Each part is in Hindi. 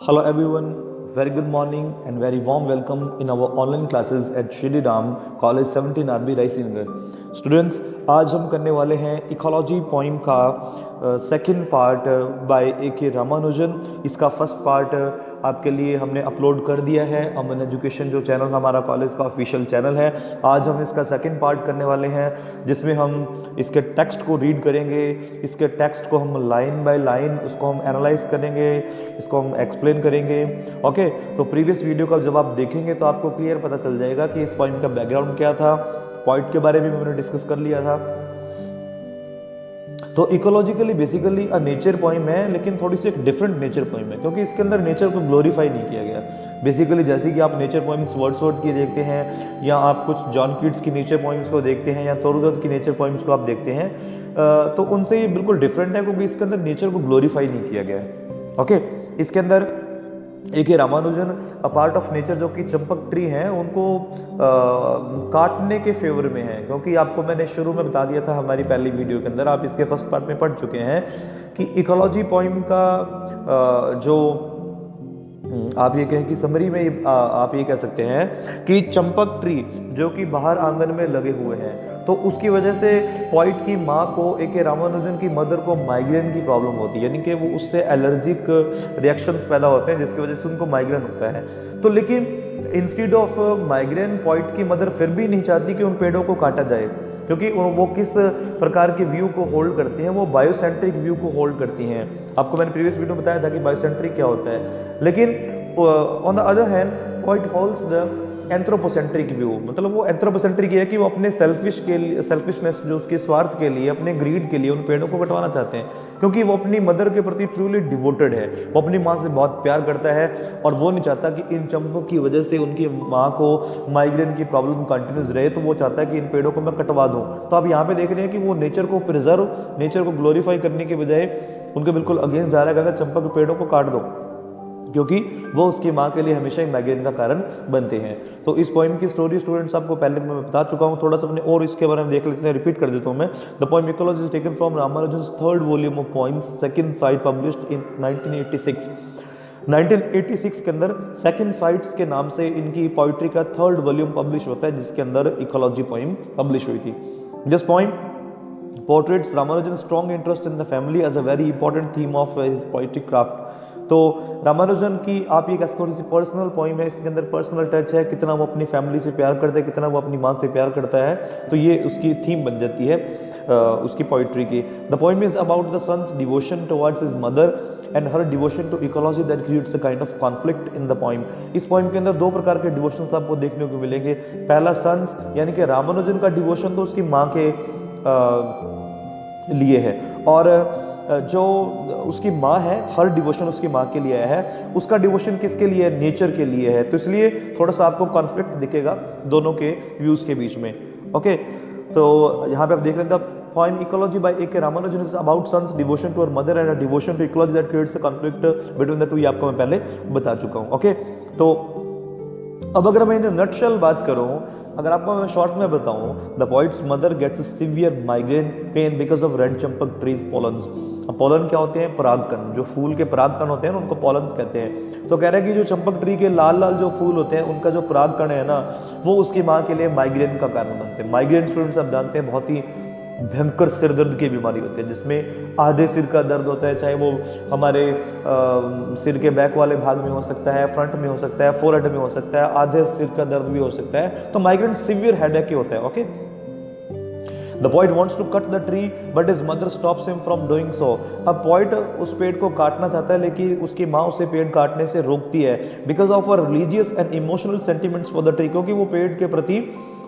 Hello everyone, very good morning and very warm welcome in our online classes at Shri Ram College 17 RB Raisinagar. Students, आज हम करने वाले हैं इकोलॉजी पोइम का second part by A K Ramanujan. इसका फर्स्ट पार्ट आपके लिए हमने अपलोड कर दिया है अमन एजुकेशन जो चैनल हमारा कॉलेज का ऑफिशियल चैनल है। आज हम इसका सेकंड पार्ट करने वाले हैं जिसमें हम इसके टेक्स्ट को रीड करेंगे, इसके टेक्स्ट को हम लाइन बाय लाइन उसको हम एनालाइज करेंगे, इसको हम एक्सप्लेन करेंगे। ओके, तो प्रीवियस वीडियो का जब आप देखेंगे तो आपको क्लियर पता चल जाएगा कि इस पॉइंट का बैकग्राउंड क्या था, पॉइंट के बारे में मैंने डिस्कस कर लिया था। तो ecologically basically a nature poem है, लेकिन थोड़ी सी एक डिफरेंट नेचर पोइम है क्योंकि इसके अंदर नेचर को ग्लोरीफाई नहीं किया गया। बेसिकली जैसे कि आप नेचर पोइम्स वर्ड्सवर्थ की देखते हैं या आप कुछ जॉन कीट्स की नेचर पोइम्स को देखते हैं या तोरूदत्त की नेचर पोइम्स को आप देखते हैं, तो उनसे ये बिल्कुल डिफरेंट है क्योंकि इसके अंदर नेचर को ग्लोरीफाई नहीं किया गया है। ओके, इसके अंदर एक ही Ramanujan a part of nature जो कि चंपक ट्री है उनको काटने के फेवर में है, क्योंकि आपको मैंने शुरू में बता दिया था हमारी पहली वीडियो के अंदर, आप इसके फर्स्ट पार्ट में पढ़ चुके हैं कि इकोलॉजी पोइम का जो आप ये कहें कि समरी में आप ये कह सकते हैं कि चंपक ट्री जो कि बाहर आंगन में लगे हुए हैं, तो उसकी वजह से पोइट की माँ को ए के रामानुजन की मदर को माइग्रेन की प्रॉब्लम होती है, यानी कि वो उससे एलर्जिक रिएक्शंस पैदा होते हैं जिसकी वजह से उनको माइग्रेन होता है। तो लेकिन इंस्टीड ऑफ माइग्रेन पोइट की मदर फिर भी नहीं चाहती कि उन पेड़ों को काटा जाए, क्योंकि वो किस प्रकार के व्यू को होल्ड करती हैं, वो बायोसेंट्रिक व्यू को होल्ड करती हैं। आपको मैंने प्रीवियस वीडियो में बताया था कि बायोसेंट्रिक क्या होता है, लेकिन on the other hand point holds the anthropocentric view, मतलब वो एंथ्रोपोसेंट्रिक है कि वो अपने सेल्फिशनेस जो उसके स्वार्थ के लिए, अपने ग्रीड के लिए उन पेड़ों को कटवाना चाहते हैं, क्योंकि वो अपनी मदर के प्रति ट्रूली डिवोटेड है, वो अपनी माँ से बहुत प्यार करता है और वो नहीं चाहता कि इन चंपों की वजह से उनकी माँ को माइग्रेन की प्रॉब्लम कंटिन्यूस रहे, तो वो चाहता है कि इन पेड़ों को मैं कटवा दूँ। तो आप यहाँ पे देख रहे हैं कि वो नेचर को प्रिजर्व, नेचर को ग्लोरीफाई करने के बजाय उनके बिल्कुल अगेंस्ट जा रहा है, कहता चंपा के पेड़ों को काट दो, क्योंकि वो उसकी माँ के लिए हमेशा ही माइग्रेन का कारण बनते हैं। तो इस पोइम की स्टोरी स्टूडेंट्स आपको पहले मैं बता चुका हूँ, थोड़ा सा अपने और इसके बारे में देख लेते हैं, रिपीट कर देता हूँ मैं। The poem Ecology is taken from Ramanujan's third volume of poems, Second Sight published in 1986। 1986 के अंदर सेकंड साइट्स के नाम से इनकी पोइट्री का थर्ड वॉल्यूम पब्लिश होता है, जिसके अंदर इकोलॉजी पोइम पब्लिश हुई थी। This poem portrays Ramanujan's strong interest in the family as a very important theme of his poetic craft। तो रामानुजन की आप ये थोड़ी सी पर्सनल पोइम है, इसके अंदर पर्सनल टच है, कितना वो अपनी फैमिली से प्यार करता है, कितना वो अपनी माँ से प्यार करता है, तो ये उसकी थीम बन जाती है उसकी पोइट्री की। The poem is about the son's devotion towards his mother and her devotion to ecology that creates a kind of conflict in the poem. इस पोइम के अंदर दो प्रकार के डिवोशंस आपको देखने को मिलेंगे। पहला सन्स यानी कि रामानुजन का डिवोशन तो उसकी माँ के लिए है, और जो उसकी माँ है, हर डिवोशन उसकी माँ के लिए है, उसका डिवोशन किसके लिए है, नेचर के लिए है। तो इसलिए थोड़ा सा आपको कॉन्फ्लिक्ट दिखेगा दोनों के व्यूज के बीच में। ओके, तो यहाँ पे आप देख रहे हैं poem ecology by A K Ramanujan is about son's devotion to our mother and devotion to ecology that creates a conflict between the two, ये आपको मैं पहले बता चुका हूँ। ओके, तो अब अगर मैं इन नटशेल बात करूं, अगर आपको मैं शॉर्ट में बताऊं, the poet's mother gets severe migraine pain because of red champak trees pollens. Pollen क्या होते हैं, परागकण, जो फूल के परागकण होते हैं उनको पॉलन्स कहते हैं। तो कह रहे हैं कि जो चंपक ट्री के लाल लाल जो फूल होते हैं उनका जो परागकण है ना, वो उसकी माँ के लिए माइग्रेन का कारण बनते हैं। माइग्रेन स्टूडेंट्स आप जानते हैं बहुत ही भयंकर सिर दर्द की बीमारी होती है, जिसमें आधे सिर का दर्द होता है, चाहे वो हमारे सिर के बैक वाले भाग में हो सकता है, फ्रंट में हो सकता है, फोरहेड में हो सकता है, आधे सिर का दर्द भी हो सकता है। तो माइग्रेन सिवियर हेडेक होता है। Okay, the point wants to cut the tree but his mother stops him from doing so. अब पॉइंट उस पेड़ को काटना चाहता है, लेकिन उसकी माँ उसे पेड़ काटने से रोकती है, because of a religious and emotional sentiments for the tree, क्योंकि वो पेड़ के प्रति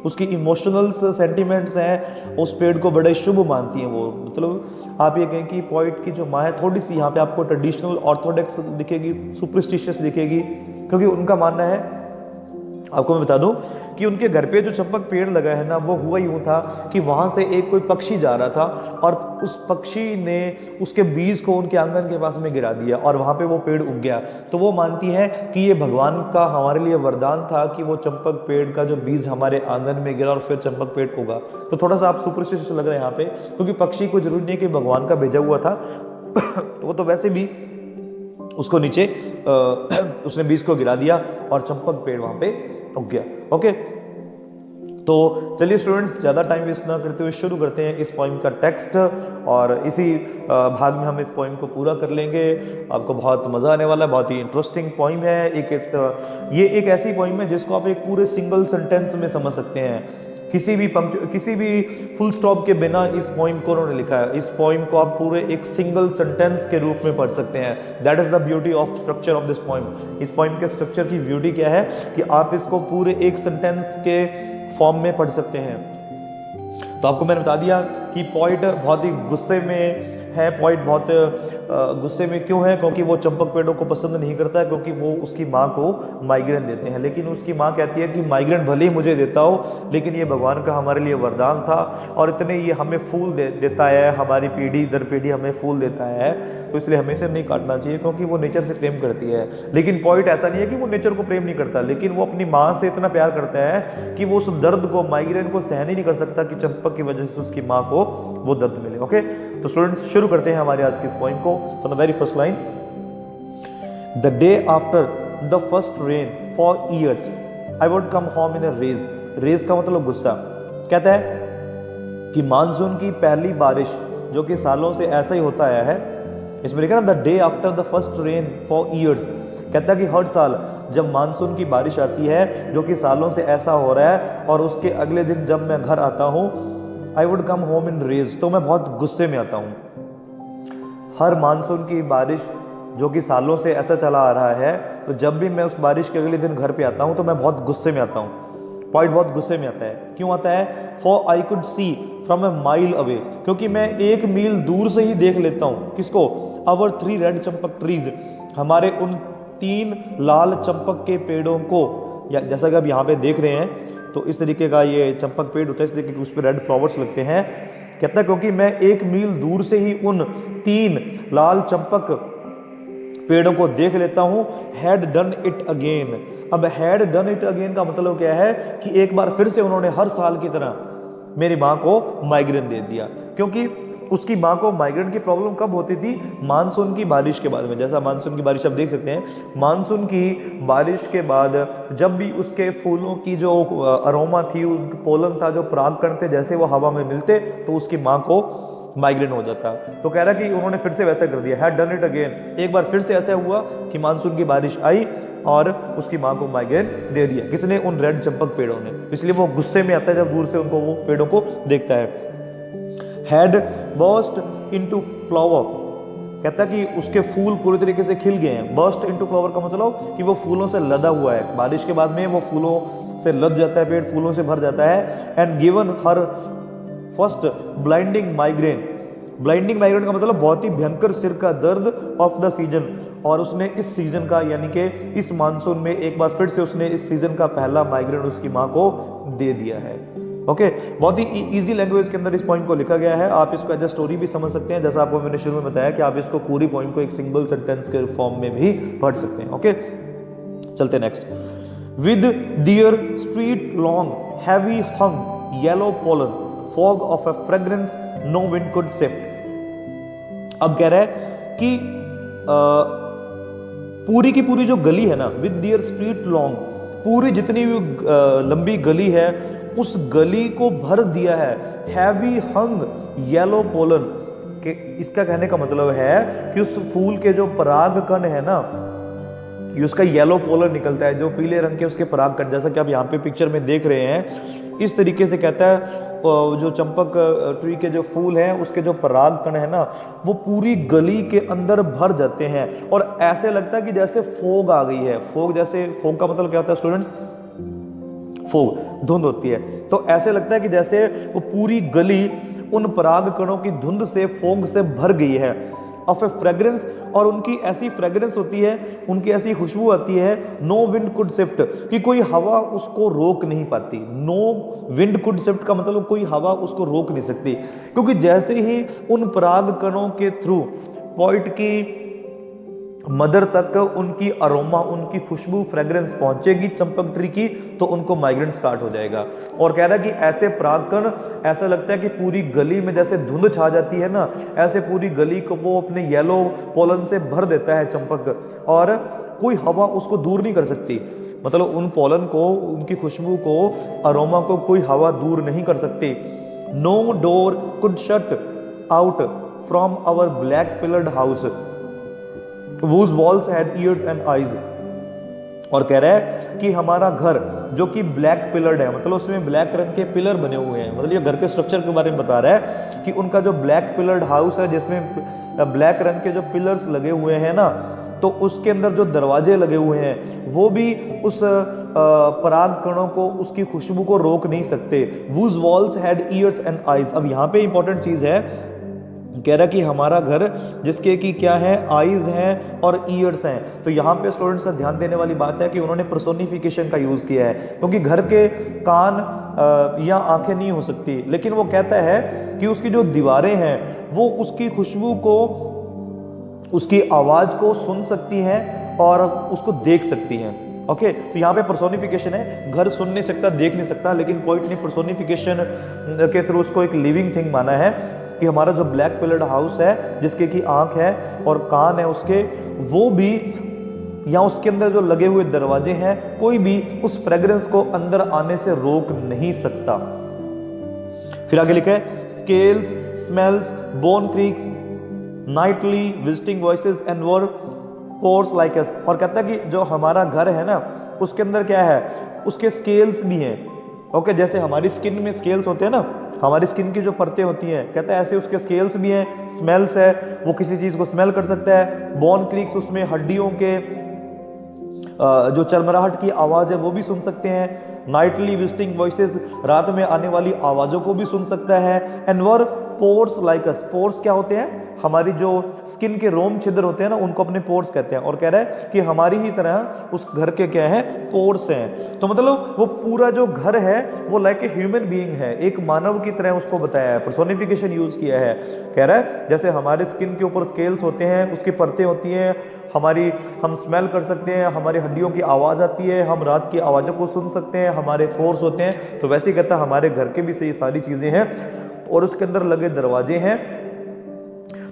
उसकी इमोशनल सेंटिमेंट्स हैं, उस पेड़ को बड़े शुभ मानती हैं वो। मतलब आप ये कहें कि पॉइंट की जो माँ है थोड़ी सी यहाँ पे आपको ट्रेडिशनल ऑर्थोडॉक्स दिखेगी, सुपरस्टिशियस दिखेगी, क्योंकि उनका मानना है, आपको मैं बता दूं कि उनके घर पे जो चंपक पेड़ लगा है ना, वो हुआ यूं था कि वहां से एक कोई पक्षी जा रहा था और उस पक्षी ने उसके बीज को उनके आंगन के पास में गिरा दिया और वहां पे वो पेड़ उग गया। तो वो मानती है कि ये भगवान का हमारे लिए वरदान था कि वो चंपक पेड़ का जो बीज हमारे आंगन में गिरा और फिर चंपक पेड़ उगा। तो थोड़ा सा आप सुपरस्टिशियस लग रहे हैं यहाँ पे, क्योंकि पक्षी को जरूरी नहीं कि भगवान का भेजा हुआ था वो तो वैसे भी उसको नीचे उसने बीज को गिरा दिया और चंपक पेड़ वहां पे उग गया। ओके, तो चलिए स्टूडेंट्स, ज़्यादा टाइम वेस्ट ना करते हुए शुरू करते हैं इस पोइम का टेक्स्ट, और इसी भाग में हम इस पोइम को पूरा कर लेंगे। आपको बहुत मज़ा आने वाला है, बहुत ही इंटरेस्टिंग पोइम है। ये एक ऐसी पोइम है जिसको आप एक पूरे सिंगल सेंटेंस में समझ सकते हैं। किसी भी फुल स्टॉप के बिना इस पोइम को उन्होंने लिखा है। इस पोइम को आप पूरे एक सिंगल सेंटेंस के रूप में पढ़ सकते हैं। That is the beauty of structure of this poem. इस पोइम के स्ट्रक्चर की ब्यूटी क्या है कि आप इसको पूरे एक सेंटेंस के फॉर्म में पढ़ सकते हैं। तो आपको मैंने बता दिया कि पोइट बहुत ही गुस्से में है। पोइट बहुत गुस्से में क्यों है? क्योंकि वो चंपक पेड़ों को पसंद नहीं करता है, क्योंकि वो उसकी माँ को माइग्रेन देते हैं। लेकिन उसकी माँ कहती है कि माइग्रेन भले ही मुझे देता हो, लेकिन ये भगवान का हमारे लिए वरदान था, और इतने ये हमें फूल देता है, हमारी पीढ़ी दर पीढ़ी हमें फूल देता है, तो इसलिए हमें इसे नहीं काटना चाहिए, क्योंकि वो नेचर से प्रेम करती है। लेकिन पोइट ऐसा नहीं है कि वो नेचर को प्रेम नहीं करता, लेकिन वो अपनी माँ से इतना प्यार करता है कि वो उस दर्द को, माइग्रेन को सहन ही नहीं कर सकता कि चंपक की वजह से उसकी माँ को वो दर्द मिले। ओके, तो स्टूडेंट्स शुरू करते हैं हमारे आज की इस पॉइंट को। From the very first line, the day after the first rain for years I would come home in a rage. Rage का मतलब गुस्सा। कहता है कि मानसून की पहली बारिश, जो कि सालों से ऐसा ही होता आया है, इसमें लिखा ना the day after the first rain for years. कहता है कि हर साल जब मानसून की बारिश आती है, जो कि सालों से ऐसा हो रहा है, और उसके अगले दिन जब मैं घर आता हूँ, I would come home in rage, तो मैं बहुत गुस्से में आता हूँ। हर मानसून की बारिश जो कि सालों से ऐसा चला आ रहा है, तो जब भी मैं उस बारिश के अगले दिन घर पे आता हूँ तो मैं बहुत गुस्से में आता हूँ। पॉइंट बहुत गुस्से में आता है। क्यों आता है? For I could see from A mile away, क्योंकि मैं 1 मील दूर से ही देख लेता हूँ। किसको? आवर 3 रेड चंपक ट्रीज, हमारे उन 3 लाल चंपक के पेड़ों को। या जैसा कि आप यहाँ पे देख रहे हैं, तो इस तरीके का ये चंपक पेड़ होता है, इस तरीके के उस पर रेड फ्लावर्स लगते हैं। कहता है क्योंकि मैं 1 मील दूर से ही उन 3 लाल चंपक पेड़ों को देख लेता हूं। Had done it again. अब हैड डन इट अगेन का मतलब क्या है कि एक बार फिर से उन्होंने हर साल की तरह मेरी माँ को माइग्रेन दे दिया। क्योंकि उसकी माँ को माइग्रेन की प्रॉब्लम कब होती थी? मानसून की बारिश के बाद में। जैसा मानसून की बारिश आप देख सकते हैं, मानसून की बारिश के बाद जब भी उसके फूलों की जो अरोमा थी, पोलन था, जो परागकण थे, जैसे वो हवा में मिलते तो उसकी माँ को माइग्रेन हो जाता। तो कह रहा कि उन्होंने फिर से वैसा कर दिया, हैड डन इट अगेन। एक बार फिर से ऐसा हुआ कि मानसून की बारिश आई और उसकी माँ को माइग्रेन दे दिया। किसने? उन रेड चंपक पेड़ों ने। इसलिए वो गुस्से में आता है जब दूर से उनको वो पेड़ों को देखता है। हैड बर्स्ट इनटू फ्लावर, कहता है कि उसके फूल पूरी तरीके से खिल गए हैं। बर्स्ट इनटू फ्लावर का मतलब कि वो फूलों से लदा हुआ है। बारिश के बाद में वो फूलों से लद जाता है, पेड़ फूलों से भर जाता है। And given her first blinding migraine. Blinding migraine का मतलब बहुत ही भयंकर सिर का दर्द ऑफ द सीजन। और उसने इस सीजन का, यानी कि इस मानसून में एक बार फिर से उसने इस सीजन का पहला माइग्रेन उसकी माँ को दे दिया है। ओके, बहुत ही इजी लैंग्वेज के अंदर इस पॉइंट को लिखा गया है। आप इसको एज अ स्टोरी भी समझ सकते हैं, जैसा आपको मैंने शुरू में बताया कि आप इसको पूरी पॉइंट को एक सिंगल सेंटेंस के फॉर्म में भी पढ़ सकते हैं। ओके, चलते next. With dear street long heavy hung yellow pollen fog of a fragrance no wind could sift. अब कह रहा है कि पूरी की पूरी जो गली है ना, विद डियर स्ट्रीट लॉन्ग, पूरी जितनी भी लंबी गली है, उस गली को भर दिया है हैवी हंग येलो पोलन के। इसका कहने का मतलब है कि उस फूल के जो पराग कण है ना, ये उसका येलो पोलन निकलता है, जो पीले रंग के उसके पराग कण, जैसा कि आप यहाँ पे पिक्चर में देख रहे हैं, इस तरीके से कहता है जो चंपक ट्री के जो फूल हैं, उसके जो पराग कण है ना, वो पूरी गली के अंदर भर जाते हैं। और ऐसे लगता है कि जैसे फोग आ गई है। फोग, जैसे फोग का मतलब क्या होता है स्टूडेंट्स? फोग, धुंध होती है। तो ऐसे लगता है कि जैसे वो पूरी गली उन पराग कणों की धुंध से, फोग से भर गई है। ऑफ ए फ्रेग्रेंस, और उनकी ऐसी फ्रेग्रेंस होती है, उनकी ऐसी खुशबू आती है, नो विंड कुड शिफ्ट, कि कोई हवा उसको रोक नहीं पाती। नो विंड कुड शिफ्ट का मतलब कोई हवा उसको रोक नहीं सकती, क्योंकि जैसे ही उन पराग कणों के थ्रू पोइट की मदर तक उनकी अरोमा, उनकी खुशबू, फ्रेग्रेंस पहुंचेगी चंपक ट्री की, तो उनको माइग्रेन स्टार्ट हो जाएगा। और कह रहा है कि ऐसे परागकण, ऐसा लगता है कि पूरी गली में जैसे धुंध छा जाती है ना, ऐसे पूरी गली को वो अपने येलो पोलन से भर देता है चंपक, और कोई हवा उसको दूर नहीं कर सकती। मतलब उन पोलन को, उनकी खुशबू को, अरोमा को कोई हवा दूर नहीं कर सकती। No door could shut out from our black pillared house whose walls had ears and eyes। और कह रहा है कि हमारा घर जो कि ब्लैक पिलर्ड है, मतलब उसमें ब्लैक रंग के पिलर बने हुए हैं, मतलब ये घर के स्ट्रक्चर के बारे में बता रहा है कि उनका जो ब्लैक पिलर्ड हाउस है, जिसमें ब्लैक रंग के जो पिलर्स लगे हुए हैं ना, तो उसके अंदर जो दरवाजे लगे हुए हैं वो भी उस पराग कणों को, उसकी खुशबू को रोक नहीं सकते। whose walls had ears and eyes। अब यहाँ पे इंपॉर्टेंट चीज है, कह रहा कि हमारा घर जिसके की क्या है, आईज हैं और ईयर्स हैं। तो यहाँ पे स्टूडेंट्स का ध्यान देने वाली बात है कि उन्होंने पर्सोनिफिकेशन का यूज किया है, क्योंकि घर के कान या आंखें नहीं हो सकती, लेकिन वो कहता है कि उसकी जो दीवारें हैं वो उसकी खुशबू को, उसकी आवाज को सुन सकती हैं और उसको देख सकती हैं। ओके, तो यहाँ पे पर्सोनिफिकेशन है, घर सुन नहीं सकता, देख नहीं सकता, लेकिन पॉइंट ने पर्सोनिफिकेशन के थ्रू उसको एक लिविंग थिंग माना है कि हमारा जो ब्लैक पिलर्ड हाउस है, जिसके की आंख है और कान है उसके, वो भी, या उसके अंदर जो लगे हुए दरवाजे हैं, कोई भी उस फ्रेग्रेंस को अंदर आने से रोक नहीं सकता। फिर आगे लिखा है scales, smells, bone creeks, Knightley visiting voices and were pores like us. और कहता है कि जो हमारा घर है ना, उसके अंदर क्या है, उसके स्केल्स भी हैं। ओके, जैसे हमारी स्किन में स्केल्स होते हैं ना, हमारी स्किन की जो परतें होती हैं, कहता है ऐसे उसके स्केल्स भी हैं। स्मेल्स है, वो किसी चीज को स्मेल कर सकता है। बोन क्रीक्स, उसमें हड्डियों के जो चरमराहट की आवाज है वो भी सुन सकते हैं। नाइटली विजिटिंग वॉइसेस, रात में आने वाली आवाजों को भी सुन सकता है। And were pores like us. Pores क्या होते हैं, हमारी जो स्किन के रोम छिद्र होते हैं ना, उनको अपने पोर्स कहते हैं। और कह रहा है कि हमारी ही तरह उस घर के क्या है, पोर्स हैं। तो मतलब वो पूरा जो घर है वो लाइक ए ह्यूमन बीइंग है, एक मानव की तरह उसको बताया है, पर्सोनिफिकेशन यूज किया है। कह रहा है जैसे हमारे स्किन के ऊपर स्केल्स होते हैं, उसकी परतें होती हैं, हमारी, हम स्मेल कर सकते हैं, हमारी हड्डियों की आवाज आती है, हम रात की आवाजों को सुन सकते हैं, हमारे पोर्स होते हैं। तो वैसे ही कहता है हमारे घर के भी से ये सारी चीजें हैं, और उसके अंदर लगे दरवाजे हैं।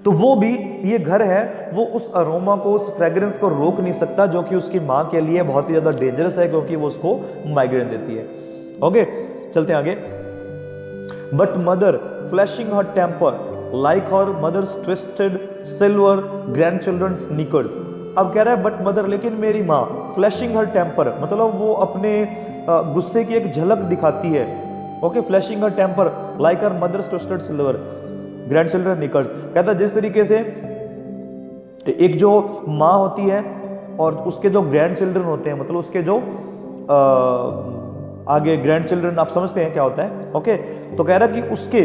तो वो भी, ये घर है, वो उस अरोमा को, उस फ्रेग्रेंस को रोक नहीं सकता, जो कि उसकी माँ के लिए बहुत ही ज्यादा डेंजरस है, क्योंकि वो उसको माइग्रेन देती है। ओके, चलते हैं आगे। But mother flashing her temper like her mother's twisted silver grandchildren's knickers. अब कह रहा है बट मदर, लेकिन मेरी माँ, फ्लैशिंग हर टेम्पर, मतलब वो अपने गुस्से की एक झलक दिखाती है। Okay, flashing her temper like her mother's twisted silver grandchildren knickers. कहता है जिस तरीके से एक जो माँ होती है और उसके जो ग्रैंड चिल्ड्रन होते हैं, मतलब उसके जो आगे ग्रैंड चिल्ड्रन, आप समझते हैं क्या होता है। ओके, तो कह रहा कि उसके,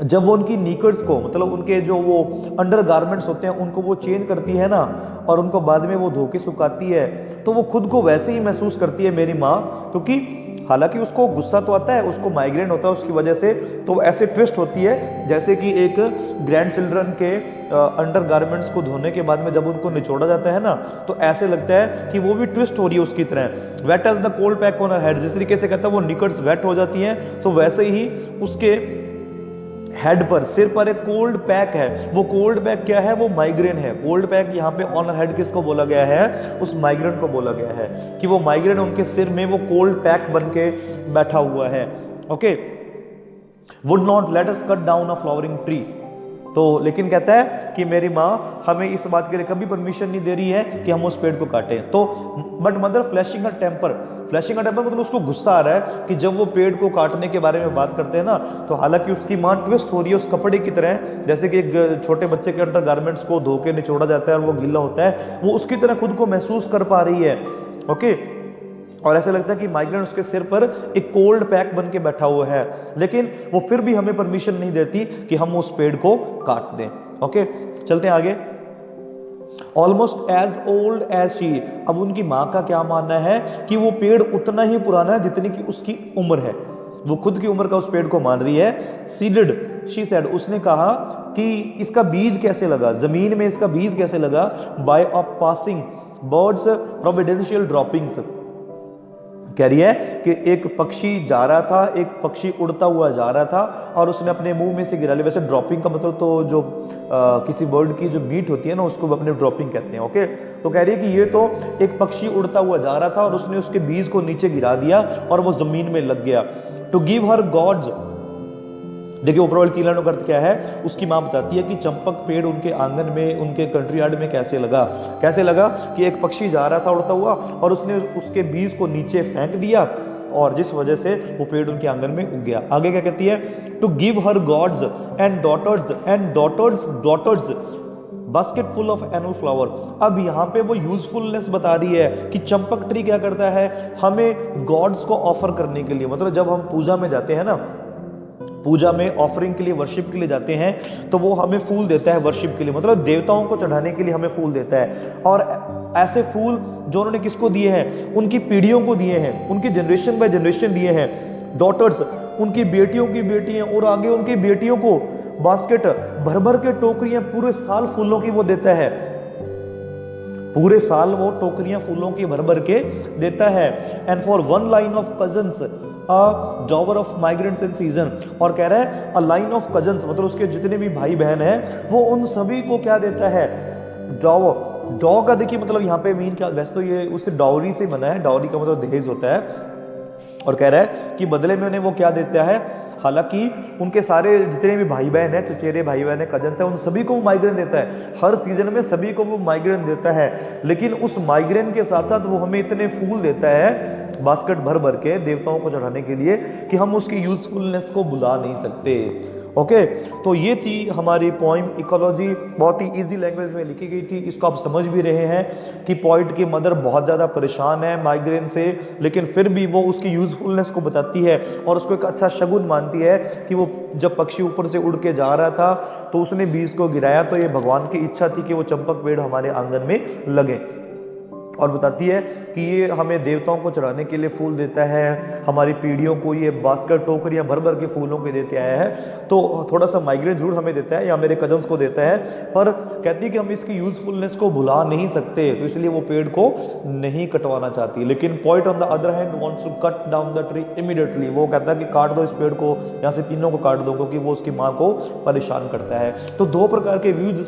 जब वो उनकी नीकर्स को, मतलब उनके जो वो अंडर गारमेंट्स होते हैं, उनको वो चेंज करती है ना, और उनको बाद में वो धो के सुखाती है, तो वो खुद को वैसे ही महसूस करती है मेरी माँ। क्योंकि हालांकि उसको गुस्सा तो आता है, उसको माइग्रेन होता है उसकी वजह से, तो ऐसे ट्विस्ट होती है जैसे कि एक ग्रैंड चिल्ड्रन के अंडर गारमेंट्स को धोने के बाद में जब उनको निचोड़ा जाता है ना, तो ऐसे लगता है कि वो भी ट्विस्ट हो रही है उसकी तरह। Wet as the cold pack on her head, जिस तरीके से कहता है वो निकर्स वेट हो जाती हैं, तो वैसे ही उसके हेड पर, सिर पर एक कोल्ड पैक है। वो कोल्ड पैक क्या है, वो माइग्रेन है। कोल्ड पैक यहाँ पे ऑन हेड किसको बोला गया है, उस माइग्रेन को बोला गया है, कि वो माइग्रेन उनके सिर में वो कोल्ड पैक बन के बैठा हुआ है। Okay, would not let us cut down a flowering tree. तो लेकिन कहता है कि मेरी माँ हमें इस बात के लिए कभी परमिशन नहीं दे रही है कि हम उस पेड़ को काटें। तो but mother flashing her temper, flashing her temper मतलब उसको गुस्सा आ रहा है कि जब वो पेड़ को काटने के बारे में बात करते हैं ना, तो हालांकि उसकी माँ ट्विस्ट हो रही है उस कपड़े की तरह, जैसे कि एक छोटे बच्चे के अंडर गारमेंट्स को धो के निचोड़ा जाता है और वो गीला होता है, वो उसकी तरह खुद को महसूस कर पा रही है। ओके, और ऐसा लगता है कि माइग्रेन उसके सिर पर एक कोल्ड पैक बन के बैठा हुआ है, लेकिन वो फिर भी हमें परमिशन नहीं देती कि हम उस पेड़ को काट दें। ओके, चलते हैं आगे। Almost as old as she. अब उनकी माँ का क्या मानना है कि वो पेड़ उतना ही पुराना है जितनी की उसकी उम्र है, वो खुद की उम्र का उस पेड़ को मान रही है। सीडेड शी सेड, उसने कहा कि इसका बीज कैसे लगा, जमीन में इसका बीज कैसे लगा, बाय अ पासिंग बर्ड्स प्रोविडेंशियल ड्रॉपिंग्स। कह रही है कि एक पक्षी जा रहा था, एक पक्षी उड़ता हुआ जा रहा था और उसने अपने मुंह में से गिरा लिया। वैसे ड्रॉपिंग का मतलब तो जो किसी बर्ड की जो मीट होती है ना उसको अपने ड्रॉपिंग कहते हैं। ओके, तो कह रही है कि ये तो एक पक्षी उड़ता हुआ जा रहा था और उसने उसके बीज को नीचे गिरा दिया और वो जमीन में लग गया। टू गिव हर गॉड्स, देखिए ऊपर वाली 3 लाइनों का अर्थ क्या है, उसकी माँ बताती है कि चंपक पेड़ उनके आंगन में, उनके कंट्री यार्ड में कैसे लगा। कैसे लगा कि एक पक्षी जा रहा था उड़ता हुआ और उसने उसके बीज को नीचे फेंक दिया और जिस वजह से वो पेड़ उनके आंगन में उग गया। आगे क्या कहती है, to give her gods and daughters basket full of annual flower. अब यहाँ पे वो यूजफुलनेस बता रही है कि चंपक ट्री क्या करता है, हमें गॉड्स को ऑफर करने के लिए, मतलब जब हम पूजा में जाते हैं ना, पूजा में ऑफरिंग के लिए, वर्शिप के लिए जाते हैं, तो वो हमें फूल देता है वर्शिप के लिए, मतलब देवताओं को चढ़ाने के लिए हमें फूल देता है। और ऐसे फूल जो उन्होंने किसको दिए हैं, उनकी पीढ़ियों को दिए हैं, उनकी जनरेशन बाय जनरेशन दिए हैं। डॉटर्स उनकी बेटियों की बेटियां और आगे उनकी बेटियों को बास्केट भर भर के टोकरियां पूरे साल फूलों की वो देता है, पूरे साल वो टोकरियां फूलों की भर भर के देता है। And for 1 line of cousins a डॉवर of migrants in season, और कह रहा है अ लाइन ऑफ कजन्स मतलब उसके जितने भी भाई बहन हैं वो उन सभी को क्या देता है, डॉवर। डॉ का देखिए मतलब यहाँ पे मीन क्या, वैसे तो ये उससे डाउरी से बना है, डाउरी का मतलब दहेज होता है, और कह रहा है कि बदले में उन्हें वो क्या देता है, हालांकि उनके सारे जितने भी भाई बहन हैं, चचेरे भाई बहन है, कजन्स है, उन सभी को वो माइग्रेन देता है, हर सीजन में सभी को वो माइग्रेन देता है। लेकिन उस माइग्रेन के साथ साथ वो हमें इतने फूल देता है बास्केट भर भर के देवताओं को चढ़ाने के लिए कि हम उसकी यूजफुलनेस को भुला नहीं सकते। ओके, तो ये थी हमारी पोइम इकोलॉजी, बहुत ही इजी लैंग्वेज में लिखी गई थी। इसको आप समझ भी रहे हैं कि पोइट की मदर बहुत ज़्यादा परेशान है माइग्रेन से, लेकिन फिर भी वो उसकी यूजफुलनेस को बताती है और उसको एक अच्छा शगुन मानती है कि वो जब पक्षी ऊपर से उड़ के जा रहा था तो उसने बीज को गिराया, तो ये भगवान की इच्छा थी कि वो चंपक पेड़ हमारे आंगन में लगे। और बताती है कि ये हमें देवताओं को चढ़ाने के लिए फूल देता है, हमारी पीढ़ियों को ये बास्केट टोकरियां भर भर के फूलों के देते आया है। तो थोड़ा सा माइग्रेन जरूर हमें देता है या मेरे कजन्स को देता है, पर कहती है कि हम इसकी यूजफुलनेस को भुला नहीं सकते, तो इसलिए वो पेड़ को नहीं कटवाना चाहती। लेकिन point on the other hand wants to cut down the tree immediately, वो कहता है कि काट दो इस पेड़ को, यहाँ से तीनों को काट दो, क्योंकि वो उसकी माँ को परेशान करता है। तो 2 प्रकार के व्यूज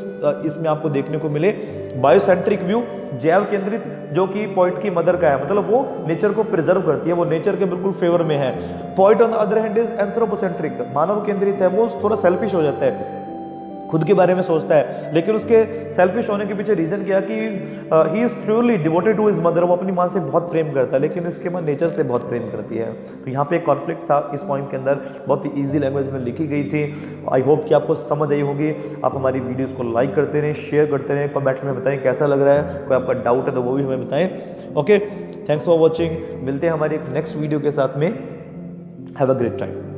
इसमें आपको देखने को मिले, बायोसेंट्रिक व्यू जैव केंद्रित, जो कि पॉइंट की मदर का है, मतलब वो नेचर को प्रिजर्व करती है, वो नेचर के बिल्कुल फेवर में है। Point on the other hand is anthropocentric, मानव केंद्रित है, वो थोड़ा सेल्फिश हो जाता है, खुद के बारे में सोचता है। लेकिन उसके सेल्फिश होने के पीछे रीजन क्या कि he is truly devoted to his mother, वो अपनी माँ से बहुत प्रेम करता है, लेकिन उसके माँ नेचर से बहुत प्रेम करती है। तो यहाँ पे एक कॉन्फ्लिक्ट था इस पॉइंट के अंदर, बहुत ही ईजी लैंग्वेज में लिखी गई थी। आई होप कि आपको समझ आई होगी। आप हमारी वीडियोस को लाइक करते रहें, शेयर करते रहें, कमेंट में बताएं कैसा लग रहा है, कोई आपका डाउट है तो वो भी हमें बताएं। ओके, थैंक्स फॉर वॉचिंग, मिलते हैं हमारी एक नेक्स्ट वीडियो के साथ में। Have a great time.